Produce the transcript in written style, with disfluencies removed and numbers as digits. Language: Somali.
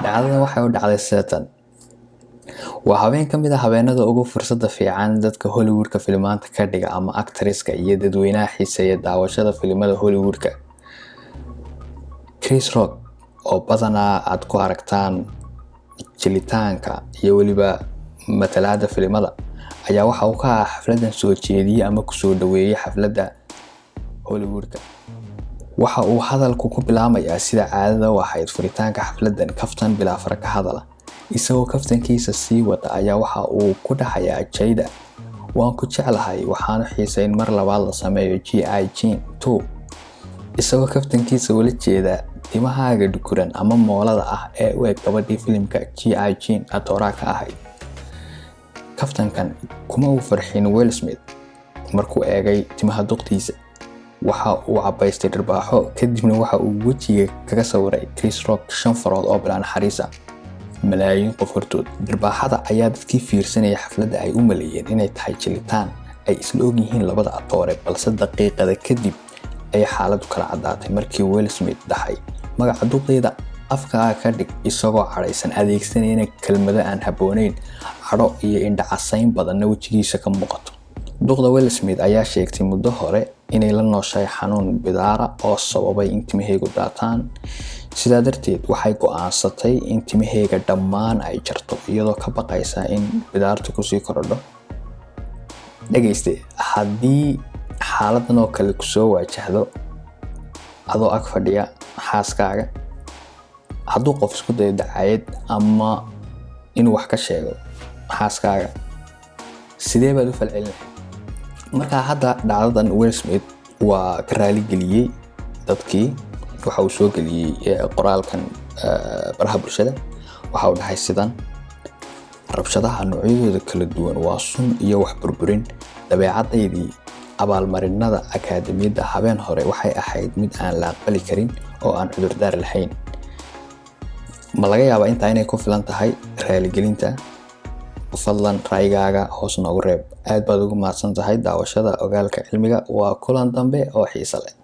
dhacdadan waxay u dhacday seatan waa habeen ka mid ah habeenada ugu fursada fiican dadka Hollywoodka filmaanta ka dhiga ama actresska iyo dadweynaha xiiseeya daawashada filimada Hollywoodka. Chris Rock oo badanaa aad ku aragtaan jilitaanka iyo waliba matalaada filimada ayaa waxa uu ka ah xafladan soo jeediyay ama ku soo dhaweeyay xaflada Hollywoodka. waxa uu hadalku ku bilaamayaa sida caadada u ahayd furitaanka xafladan kaftan bilaa fara ka hadala. isagoo kaftankiisa sii wada ayaa waxa uu ku dhahayaa Jayda, waan ku jeclahay waxaan xiisayn mar labaad la sameeyo G.I. Jane 2. isagoo kaftankiisa wala jeeda timahaaga dhukuran ama moolada ah ee u eg gabadhii filimka G.I. Jane atooraa ka ahayd. kaftankan kuma uu farxin Will Smith markuu eegay timaha duqtiisa. waxa uu cabaystay dharbaaxo kadibna waxa uu wajiga kaga sawiray Chris Rock 5 farood oo bilaan xariisa malaayiin qof hortood. dharbaaxada ayaa dadkii fiirsanaya xafladda ay u maleeyeen inay tahay jilitaan ay isla og yihiin labada atoore, balse daqiiqada kadib ay xaaladdu kala cadaatay markii Will Smith dhahay magaca duqeeda afka ka dhig, isagoo cadhaysan adeegsanayna kelmado aan habboonayn, cadho iyo indhacasayn badanna wajigiisa ka muuqato. duqda Will Smith ayaa sheegtay muddo hore inay la nooshay xanuun bidaara oo sababay in timaheegu daataan. sidaa darteed waxay go'aansatay in timaheega dhammaan ay jarto iyadoo ka baqaysa in bidaartu ku sii korodho. dhageyste, haddii xaaladan oo kale ku soo waajahdo adoo ag fadhiya xaaskaaga, hadduu qof isku dayo dacayad ama inuu wax ka sheego xaaskaaga, sidee baad u falcelinahay? marka hadda dhacdadan Will Smith waa ka raali geliyay dadkii. waxa uu soo geliyay qoraalkan baraha bulshada. waxa uu dhahay sidan: rabshadaha noocyadooda kala duwan waa sun iyo wax burburin. dabeecadaydii abaalmarinada akaademiyada habeen hore waxay ahayd mid aan la aqbali karin oo aan cudurdaar lahayn. ma laga yaabaa intaa inay ku filan tahay raaligelinta? fadlan raygaaga hoos noogu reeb. aad baad ugu mahadsan tahay daawashada Ogaalka Cilmiga. waa kulan dambe oo xiiso leh.